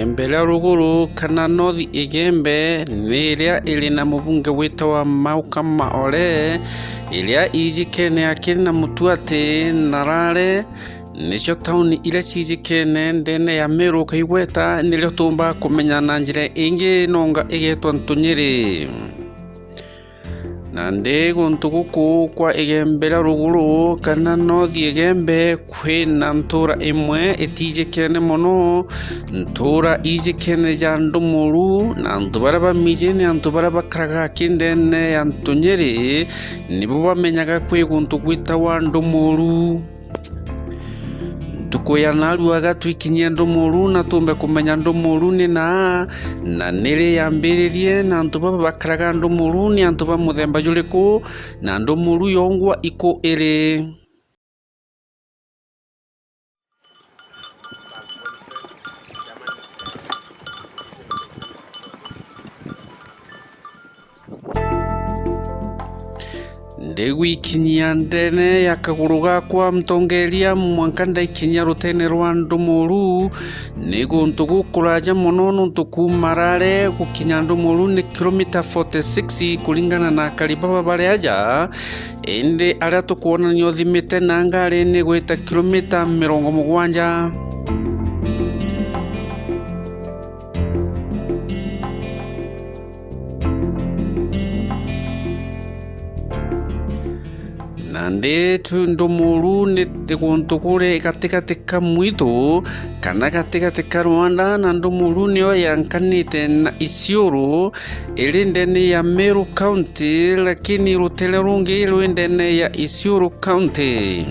igembe ria ruguru kana North Igembe ni iria iri na mubunge witawa Mauka Maore, iria ijikene akiri na Mutuati na Rare nicio tauni iria cijikene ndene ya Meru Kaigweta nirio tumba kumenya na njira ingi nonga igetwa Ntunyiri. Na ndi guntu guku kwa igembe ria ruguru kana North Igembe kwina ntura imwe itijikene muno, ntura ijikene ja Ndumuru na antu baria bamije ni antu baria bakaraga kindene ya Ntunyiri nibo bamenyaga kwi guntu gwitawa Ndumuru. Tukoya naruaga twikinyia Ndumuru na tumbe kumenya Ndumuru ni na niri yambiririe na antu baba bakaraga Ndumuru ni antu ba muthemba juriku na Ndumuru yongwa iko iri. Ndegwikinyia ndene ya kaguru gakwa mtongeria mwanka ndaikinyia rutene rwa Ndumuru ni guntu gukuraja muno nuntu kuma Rare gukinya Ndumuru ni kilomita 46 kulingana na karibaba baria aja, indi aria tukuonania uthimite na ngari ni gwita kilomita 70. Nandi Ndumuru ni guntu kuri katikati ka mwitu kana katikati ka Rwanda, na Ndumuru niyo yankanite na Isiolo iri ndene ya Meru County, lakini rutele rungi iri ndene ya Isiolo County.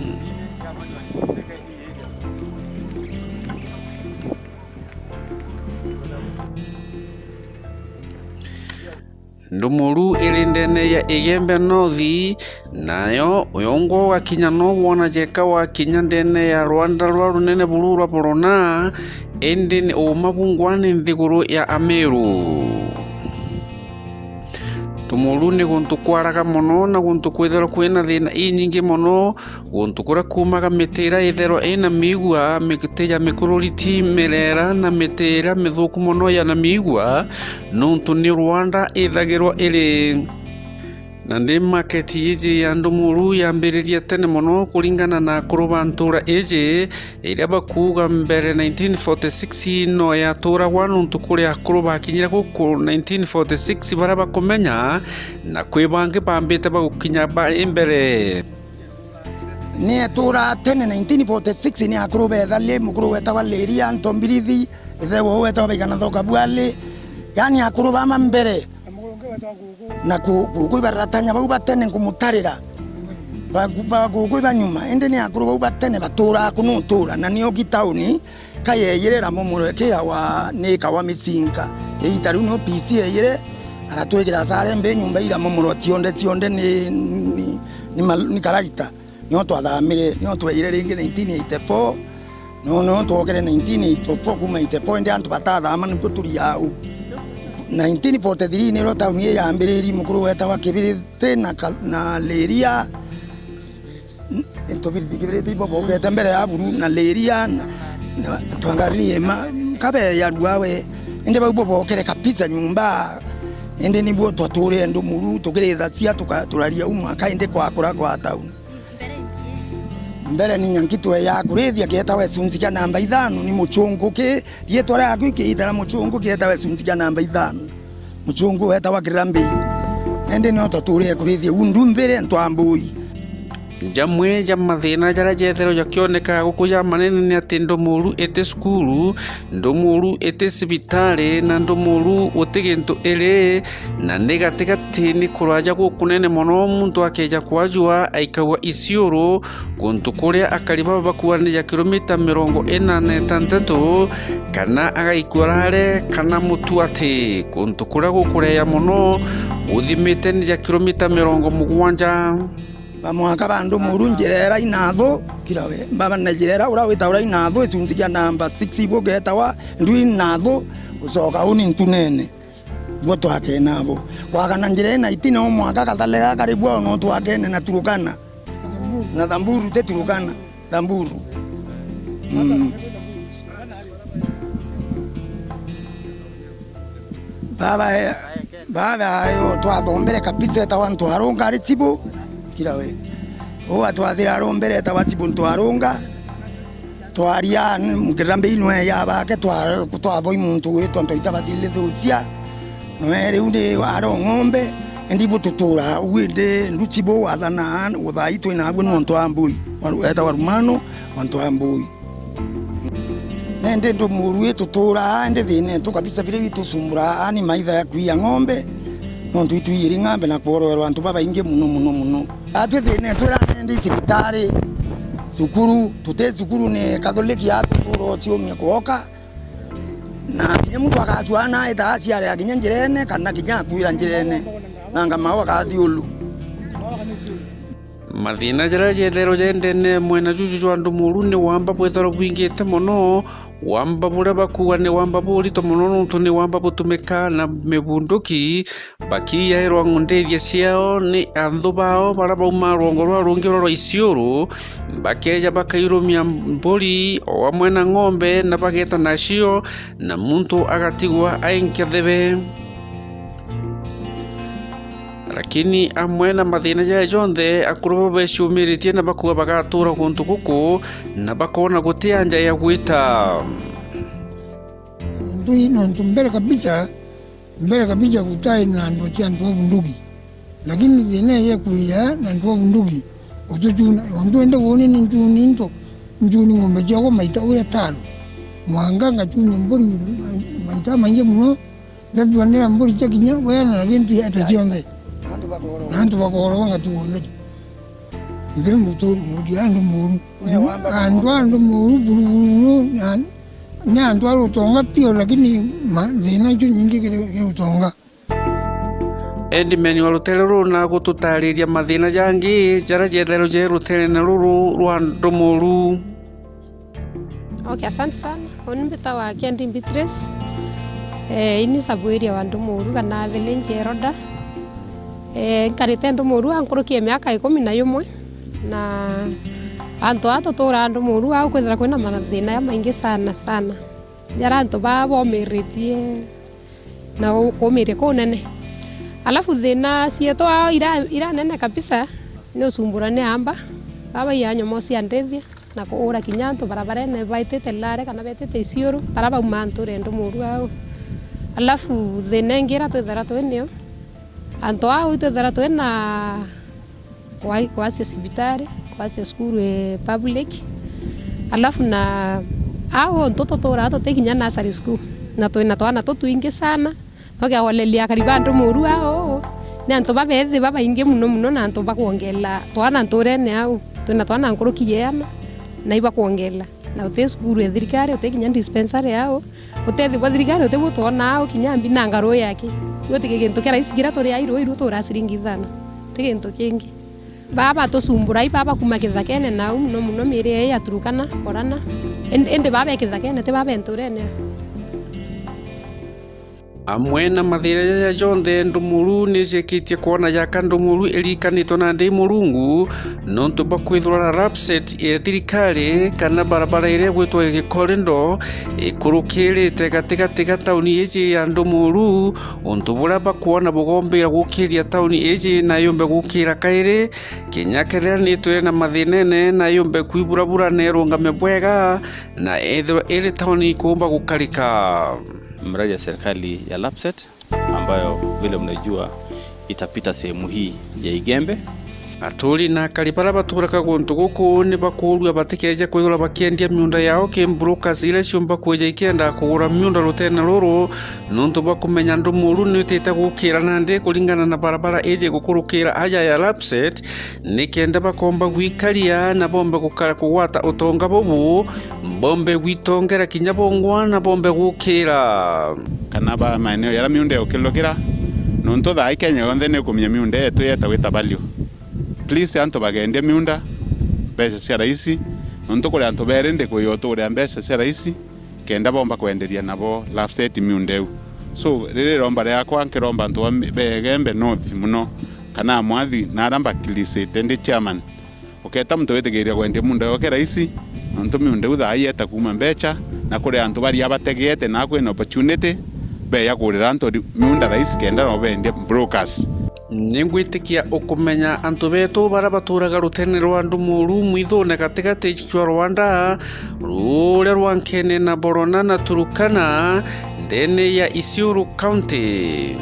Ndumuru iri ndene ya Igembe North, nayo uyongo wakinya no wona jeka wakinya ndene ya Rwanda rwa runene buru rwa Borona, indi ni umabungwane nthiguru ya Ameru. Ndumuru ni guntu kwaraga muno na guntu kwithero kwina thina inyingi muno, guntu kuria kumaga mitira ithero ina migua mikiteja mikururiti mirera na mitira mithuku muno ya na migua nuntu ni Rwanda ithagirwa iri. Na ndi market iji ya Ndumuru yambiririe tene muno kuringana na kuruba ntura iji iria bakuga mbere 1946 no ya tura wanuntu kuria kuruba akinyira guku 1946 baria bakumenya na kwi bangi bambite bagukinya ba imbere ni tura tene 1946 ni akuruba ethale mukuru wetawa Leria Ntombirithi ithewo wetawa Baigana Thoka Bwale, yani akuruba mambere na kuibaratanya bau batene nkumutarira bagukuiba nyuma indi ni akuru bau batene batura kunutura na niyo gitauni kayeyerera mumurekera wa nika wa misinga eitari no PC yeyere aratwegera sare mbe nyumba ira mumuro tionde ni karagita niyo twathamire niyo tweyire ringi 1984 no twogere 1984 kuma 84 ndi antu batathama niko turi au 1943 niro tauni ya ambiriri mukuru wetawa Kibiriti na Leria Ntobirithi Kibiriti bobo weta mbere ya buru na Leria twangarie kabe ya ruawe inde babo bokere kapisa nyumba inde nibo twature Ndumuru tukiretha cia tukaturaria umwaka inde kwa kura kwa tauni mbere ni nyankitwe ya kurethia kietawe sunzika namba 5 ni muchungu ki yetwara yaku kiitara muchungu kietawe sunzika namba 5 muchungu wetawa Kirambi ende no tature kurethia undu mbere ntwambui. Jamwe jamathina jara jethero jakioneka gukuja manene ni ati Ndumuru ete skulu, Ndumuru ete sibitari na Ndumuru utigintu iri na negatigati ni kuraja gukunene muno muntu akeja kwajua aikawa Isiolo guntu kuria akariba bakuanija kilomita 46 kana agaikua Rare kana Mutuati guntu kuria gukureya muno uthimite ni ja kilomita 70. Bamwaka bandu Ndumuru njirera inatho kirawe baba najirera ura witaura inatho icunzikia namba 6 bogetawa ndui inatho ucoka uni ntunene bo twake nabo wakana njire na itino mwaka kathalega karibu no twakene na Turukana na Thamburu te Turukana Thamburu baba yo twathombere kabisa tawa ntwarunga ari chibu kila we o atwathira rombere tawa chibu ntwarunga twaria mkirambe inwe ya bake twathoi muntu witwa ntoita bathile thucia no ri unde aro ng'ombe ndibu tutura uinde nduchibo wathana uthaitwe na abu no ntwambui eta warumano ntwambui nende ndo muru tutura ndi thine tu kabisa vile vitu sumbura ani maitha ya kuia ng'ombe no ndu iri ng'ambe na kworwerwa antu baba inge muno atwe thine tura ndi sibitari sukuru tute sukuru ne katholiki atu turo chiomye kuoka na kinya mtu akachwana ita aciare akinya njirene kana kinya kuira njirene nanga mawa kathiulu mathina jara jethero jendene mwena juju jwa ndumuru ni wamba bwethero bwingite muno wamba bura bakuwa ni wamba burito muno nuntu ni wamba butumika na mibunduki bakia irwa ngundethia ciao ni anthu bao bara bauma rwongo rwa rungi rwa isiuru bakeja bakairumia mburi o amwe na ng'ombe na bageta nacio na muntu agatigwa ainkethebe lakini amwe na mathina ja jonthe akuru becumiritie na bakuwa bagatura guntu guku na bakona gutia nja ya gwita ndu mbele kabisa kutai na ndo tia ndo bunduki lakini thine ye kuya na ndo bunduki utujuna ndo ende woni ni njuni ngombe jago maita uya tano mwanganga chuni mburi maita manje muno ndio ande mburi chakinya wena na gintu ya tajionde nantu bakoro wanga tuone ndio mtu mujando muru andu muru buru nyandu arutonga pio lakini thina jo nyingi kile utonga endi meni warutere runa gututariria mathina jangi jara jethero je rutere na ruru rwa ndumuru. Okay, asante sana. Onibita wa Kendi Beatrice. Ini sabuiria wa ndumuru kana village Roda. Nkarite ndumuru ankurukie miaka 11 na antu atotura ndumuru au kwithira kwina mathina ya maingi sana jara antu babomeretie na kumiria kunene alafu thina cieto ira nene kabisa ni usumbura ni amba baba yanyo mosi andethia na kuura kinyanto barabara ne baitete lare kana betete isioro baraba umanture ndumuru au alafu thina ngira twithira twenio anto au twithira twena kwa sibitari kwa skuru public alafu na au mtoto tora tekinya nursery school na twina twana tuingi sana oga walelia kariba ndumuru au ni anto babethe baba ingi muno na anto bakuongela twana ntorene au twina twana nkurukiana na iba kuongela na ute skuru thirikari utekinya dispensary au utethi wa thirikari utebutona au kinyambi na ngaro yake yote kintu kera isigira tori airu tora siringithana tekintu kingi baba tosumbura baba kuma kithakene na muno mire ya turukana korana ende baba kithakene te baba enturene amwe na mathira ya jonthe ndumuru ni cikitie kuona yaka ndumuru irikanitwo na ndi murungu nontu bakwithura rapset ya thirikari kana barabara ire gwitwa gikorindo ikurukirite gatigatiga tauni iji ya ndumuru untu bura bakuona bugombera gukiria tauni iji na yombe gukira kairi kinyakethera nitwe na mathinene na yombe kuiburabura nerungame bwega na ethiro iri tauni kumba gukarika. Mradi ya serikali ya Lapset ambayo vile mnajua itapita sehemu hii ya Igembe. Aturi na karibara baturaka guntu guku ni bakurua batikeje kwithura bakiendia miunda yao kimbruka zile ciumba kweja ikenda kugura miunda rutena ruru nuntu bakumenya ndumuru ni tete gukira nande kulingana na barabara eje gukurukira aja ya Lapset ni kenda bakomba gwikaria na bombe gukara kuwata utonga bobu bombe gwitongera kinyabongwa na bombe gukira kana ba maeneo ya miunda yokilokira nuntu tha Kenya yonthe ni kumenya miunda yetu yetagwita value. Please anto bagende miunda mbeca cia raisi nuntu kuri anto berende kuyotura mbeca cia raisi kenda bomba kwenderia nabo Lapset miunda eu so riri romba yakwa nkiromba anto begembe north muno kana mwathi na aramba kilisite ndi chairman uketa mtu wetegeria kwende miunda yoke raisi nuntu miunda eu tha yeta kuma mbeca na kuri anto bari abategete na kwena opportunity be ya kurira antu miunda rahisi kenda no bende brokers. Ningwitikia ukumenya antu betu bara baturaga rutene rwa Ndumuru mwithone gatigati cia Rwanda ruria rwa Nkene na Borona na Turukana ndene ya Isiolo County.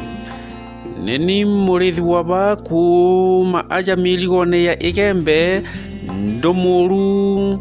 Neni murithi waba kuma aja miligone ya Igembe Ndumuru.